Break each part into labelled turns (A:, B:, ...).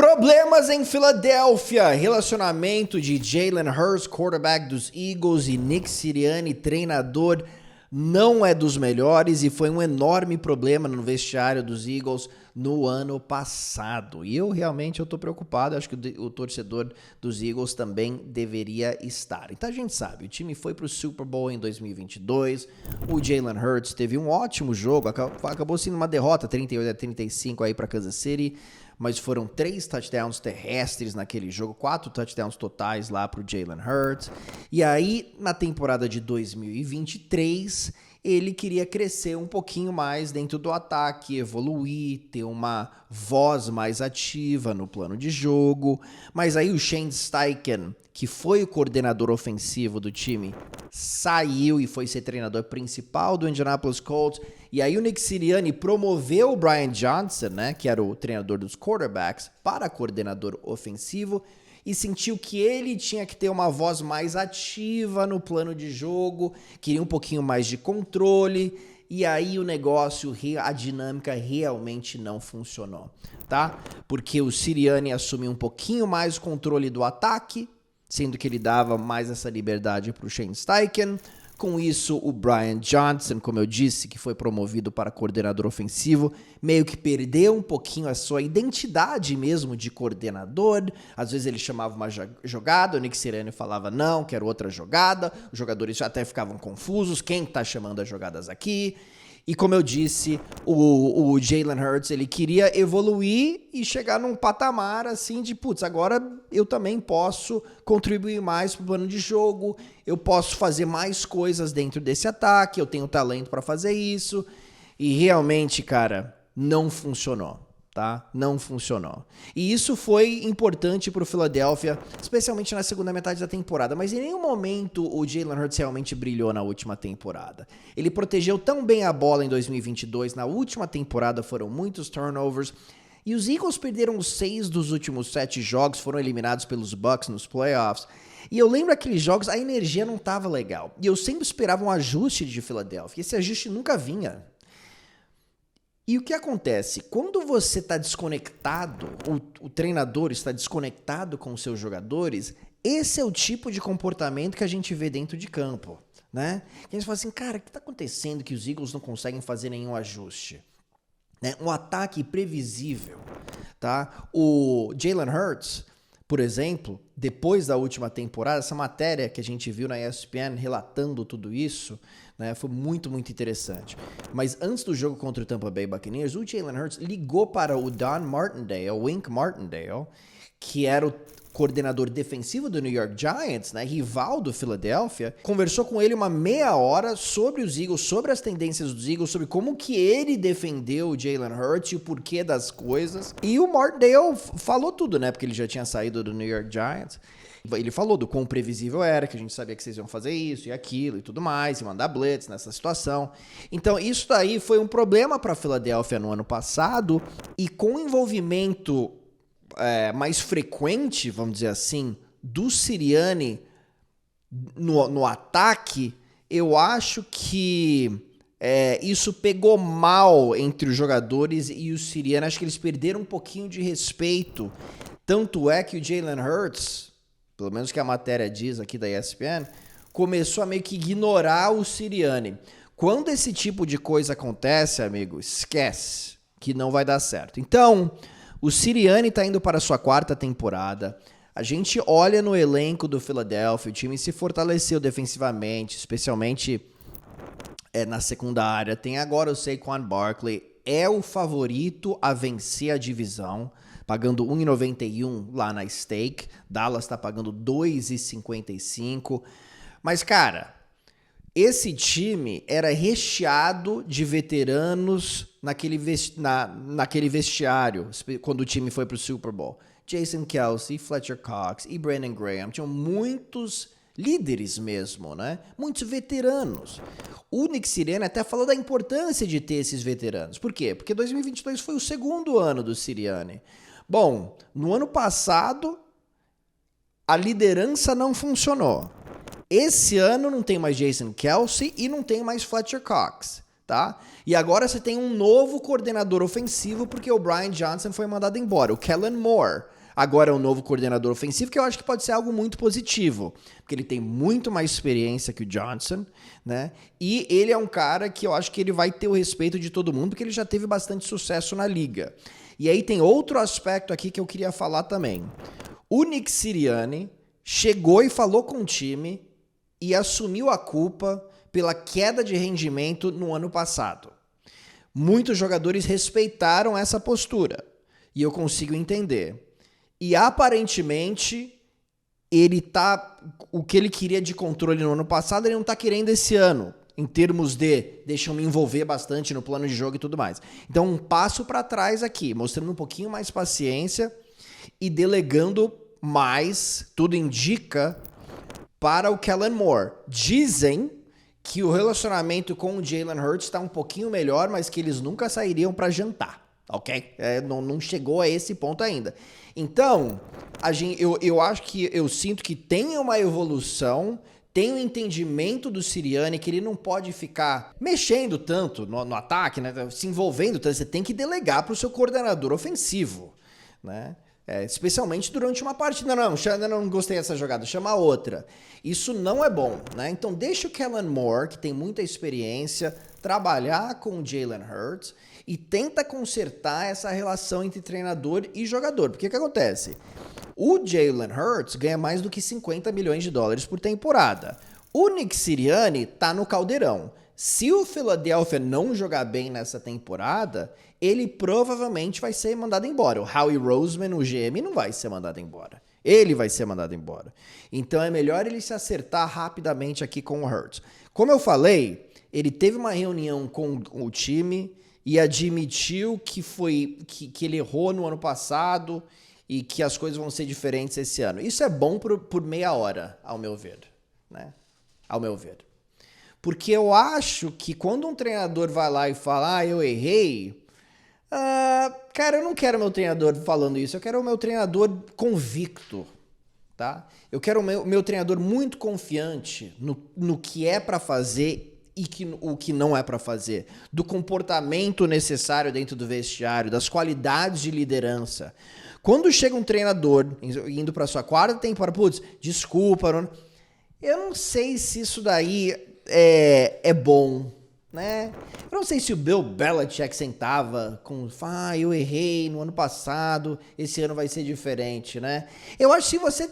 A: Problemas em Filadélfia, relacionamento de Jalen Hurts, quarterback dos Eagles, e Nick Sirianni, treinador, não é dos melhores e foi um enorme problema no vestiário dos Eagles no ano passado. E eu tô preocupado, acho que o torcedor dos Eagles também deveria estar. Então a gente sabe, o time foi pro Super Bowl em 2022, o Jalen Hurts teve um ótimo jogo, acabou sendo uma derrota 38-35 aí para Kansas City, mas foram 3 touchdowns terrestres naquele jogo, 4 touchdowns totais lá pro Jalen Hurts. E aí, na temporada de 2023, ele queria crescer um pouquinho mais dentro do ataque, evoluir, ter uma voz mais ativa no plano de jogo. Mas aí o Shane Steichen, que foi o coordenador ofensivo do time, saiu e foi ser treinador principal do Indianapolis Colts. E aí o Nick Sirianni promoveu o Brian Johnson, né, que era o treinador dos quarterbacks, para coordenador ofensivo e sentiu que ele tinha que ter uma voz mais ativa no plano de jogo, queria um pouquinho mais de controle, e aí o negócio, a dinâmica realmente não funcionou, tá? Porque o Sirianni assumiu um pouquinho mais o controle do ataque, sendo que ele dava mais essa liberdade para o Shane Steichen. Com isso, o Brian Johnson, como eu disse, que foi promovido para coordenador ofensivo, meio que perdeu um pouquinho a sua identidade mesmo de coordenador. Às vezes ele chamava uma jogada, o Nick Sirianni falava não, quero outra jogada. Os jogadores já até ficavam confusos, quem tá chamando as jogadas aqui? E como eu disse, o Jalen Hurts, ele queria evoluir e chegar num patamar assim de, putz, agora eu também posso contribuir mais pro plano de jogo, eu posso fazer mais coisas dentro desse ataque, eu tenho talento para fazer isso. E realmente, cara, não funcionou. Tá? Não funcionou. E isso foi importante para o Philadelphia, especialmente na segunda metade da temporada, mas em nenhum momento o Jalen Hurts realmente brilhou na última temporada. Ele protegeu tão bem a bola em 2022, na última temporada foram muitos turnovers, e os Eagles perderam 6 dos últimos 7 jogos, foram eliminados pelos Bucks nos playoffs. E eu lembro aqueles jogos, a energia não estava legal, e eu sempre esperava um ajuste de Philadelphia, e esse ajuste nunca vinha. E o que acontece? Quando você está desconectado, o treinador está desconectado com os seus jogadores, esse é o tipo de comportamento que a gente vê dentro de campo, né? E a gente fala assim, cara, o que está acontecendo que os Eagles não conseguem fazer nenhum ajuste? Né? Um ataque previsível, tá? O Jalen Hurts, por exemplo, depois da última temporada, essa matéria que a gente viu na ESPN relatando tudo isso, né, foi muito, muito interessante. Mas antes do jogo contra o Tampa Bay Buccaneers, o Jalen Hurts ligou para o Don Martindale, o Wink Martindale, que era o coordenador defensivo do New York Giants, né, rival do Philadelphia, conversou com ele uma meia hora sobre os Eagles, sobre as tendências dos Eagles, sobre como que ele defendeu o Jalen Hurts e o porquê das coisas. E o Martindale falou tudo, né, porque ele já tinha saído do New York Giants. Ele falou do quão previsível era, que a gente sabia que vocês iam fazer isso e aquilo e tudo mais, e mandar blitz nessa situação. Então isso daí foi um problema para a Filadélfia no ano passado, e com o envolvimento mais frequente, vamos dizer assim, do Sirianni no ataque, eu acho que isso pegou mal entre os jogadores e o Sirianni. Acho que eles perderam um pouquinho de respeito. Tanto é que o Jalen Hurts, pelo menos que a matéria diz aqui da ESPN, começou a meio que ignorar o Sirianni. Quando esse tipo de coisa acontece, amigo, esquece que não vai dar certo. Então, o Sirianni está indo para a sua 4ª temporada. A gente olha no elenco do Philadelphia, o time se fortaleceu defensivamente, especialmente na secundária. Tem agora o Saquon Barkley, é o favorito a vencer a divisão, pagando 1,91 lá na stake. Dallas está pagando 2,55. Mas, cara, esse time era recheado de veteranos naquele vestiário, quando o time foi pro Super Bowl. Jason Kelce, Fletcher Cox e Brandon Graham tinham muitos líderes mesmo, né? Muitos veteranos. O Nick Sirianni até falou da importância de ter esses veteranos. Por quê? Porque 2022 foi o segundo ano do Sirianni. Bom, no ano passado, a liderança não funcionou. Esse ano não tem mais Jason Kelce e não tem mais Fletcher Cox, tá? E agora você tem um novo coordenador ofensivo porque o Brian Johnson foi mandado embora, o Kellen Moore. agora é o novo coordenador ofensivo, que eu acho que pode ser algo muito positivo, porque ele tem muito mais experiência que o Johnson, né? E ele é um cara que eu acho que ele vai ter o respeito de todo mundo, porque ele já teve bastante sucesso na liga. E aí tem outro aspecto aqui que eu queria falar também. O Nick Sirianni chegou e falou com o time e assumiu a culpa pela queda de rendimento no ano passado. Muitos jogadores respeitaram essa postura, e eu consigo entender. E aparentemente, o que ele queria de controle no ano passado, ele não tá querendo esse ano, em termos de deixa eu me envolver bastante no plano de jogo e tudo mais. Então, um passo para trás aqui, mostrando um pouquinho mais paciência e delegando mais, tudo indica, para o Kellen Moore. Dizem que o relacionamento com o Jalen Hurts está um pouquinho melhor, mas que eles nunca sairiam para jantar, ok? Não chegou a esse ponto ainda. Então, eu acho que eu sinto que tem uma evolução, tem um entendimento do Sirianni que ele não pode ficar mexendo tanto no ataque, né? Se envolvendo tanto. Você tem que delegar para o seu coordenador ofensivo, né? Especialmente durante uma partida. Não gostei dessa jogada, chama outra. Isso não é bom, né? Então deixa o Kellen Moore, que tem muita experiência, trabalhar com o Jalen Hurts e tenta consertar essa relação entre treinador e jogador. Porque o que acontece? O Jalen Hurts ganha mais do que 50 milhões de dólares por temporada. O Nick Sirianni tá no caldeirão. Se o Philadelphia não jogar bem nessa temporada, ele provavelmente vai ser mandado embora. O Howie Roseman, o GM, não vai ser mandado embora. Ele vai ser mandado embora. Então é melhor ele se acertar rapidamente aqui com o Hurts. Como eu falei, ele teve uma reunião com o time e admitiu que ele errou no ano passado e que as coisas vão ser diferentes esse ano. Isso é bom por meia hora, ao meu ver, né? Ao meu ver. Porque eu acho que quando um treinador vai lá e fala, eu errei, cara, eu não quero meu treinador falando isso, eu quero o meu treinador convicto, tá? Eu quero o meu treinador muito confiante no que é para fazer e o que não é para fazer, do comportamento necessário dentro do vestiário, das qualidades de liderança. Quando chega um treinador indo para sua quarta temporada, putz, desculpa, eu não sei se isso daí é bom, né? Eu não sei se o Bill Belichick sentava com, eu errei no ano passado, esse ano vai ser diferente, né? Eu acho que se você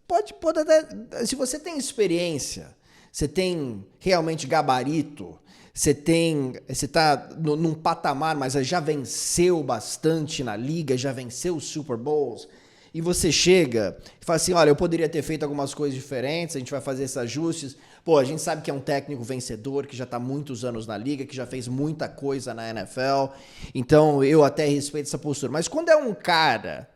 A: pode até, se você tem experiência, você tem realmente gabarito, você tá num patamar, mas já venceu bastante na liga, já venceu os Super Bowls, e você chega e fala assim, olha, eu poderia ter feito algumas coisas diferentes, a gente vai fazer esses ajustes. Pô, a gente sabe que é um técnico vencedor, que já tá há muitos anos na liga, que já fez muita coisa na NFL, então eu até respeito essa postura. Mas quando é um cara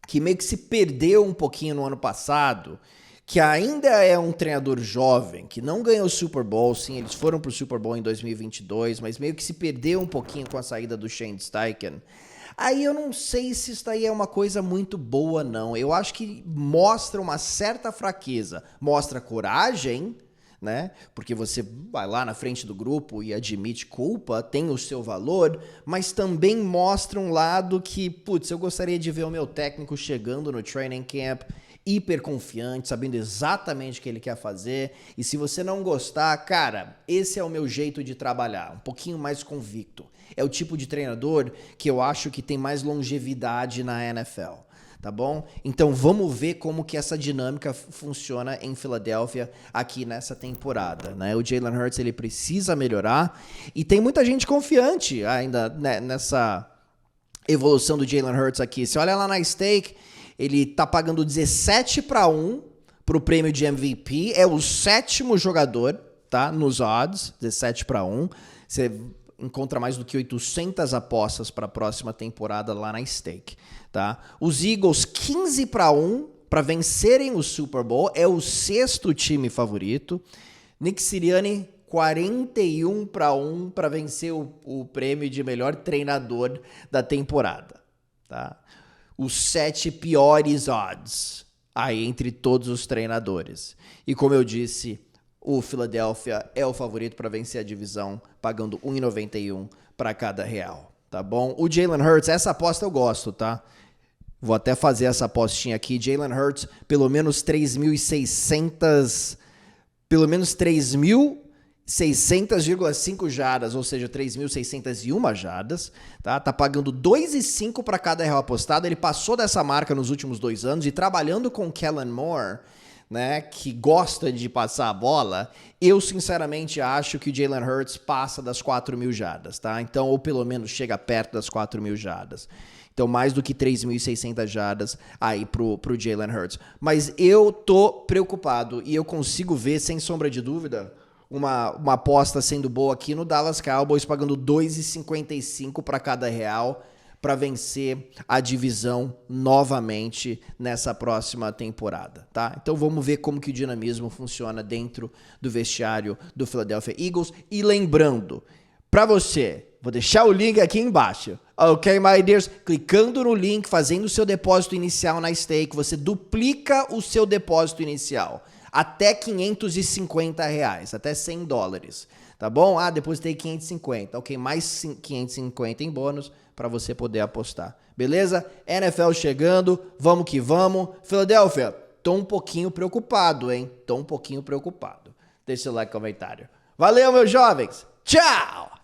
A: que meio que se perdeu um pouquinho no ano passado, que ainda é um treinador jovem, que não ganhou o Super Bowl, sim, eles foram pro Super Bowl em 2022, mas meio que se perdeu um pouquinho com a saída do Shane Steichen, aí eu não sei se isso daí é uma coisa muito boa, não. Eu acho que mostra uma certa fraqueza. Mostra coragem, né? Porque você vai lá na frente do grupo e admite culpa, tem o seu valor, mas também mostra um lado que, putz, eu gostaria de ver o meu técnico chegando no training camp hiper confiante, sabendo exatamente o que ele quer fazer. E se você não gostar, cara, esse é o meu jeito de trabalhar, um pouquinho mais convicto. É o tipo de treinador que eu acho que tem mais longevidade na NFL, tá bom? Então vamos ver como que essa dinâmica funciona em Filadélfia aqui nessa temporada, né? O Jalen Hurts, ele precisa melhorar e tem muita gente confiante ainda, né, nessa evolução do Jalen Hurts aqui. Você olha lá na stake, ele tá pagando 17-1 pro prêmio de MVP, é o 7º jogador, tá? Nos odds, 17-1. Você encontra mais do que 800 apostas para a próxima temporada lá na stake, tá? Os Eagles 15-1 para vencerem o Super Bowl, é o 6º time favorito. Nick Sirianni 41-1 para vencer o prêmio de melhor treinador da temporada, tá? Os 7 piores odds aí entre todos os treinadores. E como eu disse, o Philadelphia é o favorito para vencer a divisão, pagando 1,91 para cada real, tá bom? O Jalen Hurts, essa aposta eu gosto, tá? Vou até fazer essa apostinha aqui. Jalen Hurts, pelo menos 3.600... Pelo menos 3.600,5 jardas, ou seja, 3.601 jardas, tá? Tá pagando 2,5 para cada real apostado. Ele passou dessa marca nos últimos 2 anos e trabalhando com Kellen Moore, né, que gosta de passar a bola, eu sinceramente acho que o Jalen Hurts passa das 4.000 jardas, tá? Então, ou pelo menos chega perto das 4.000 jardas. Então, mais do que 3.600 jardas aí pro Jalen Hurts. Mas eu tô preocupado e eu consigo ver, sem sombra de dúvida, uma aposta sendo boa aqui no Dallas Cowboys, pagando 2,55 para cada real para vencer a divisão novamente nessa próxima temporada, tá? Então vamos ver como que o dinamismo funciona dentro do vestiário do Philadelphia Eagles. E lembrando, para você, vou deixar o link aqui embaixo, ok, my dears? Clicando no link, fazendo o seu depósito inicial na Stake, você duplica o seu depósito inicial até R$550, até $100, tá bom? Ah, depositei 550, ok, mais 550 em bônus para você poder apostar, beleza? NFL chegando, vamos que vamos. Philadelphia, tô um pouquinho preocupado, hein? Tô um pouquinho preocupado. Deixa o like e comentário. Valeu, meus jovens! Tchau!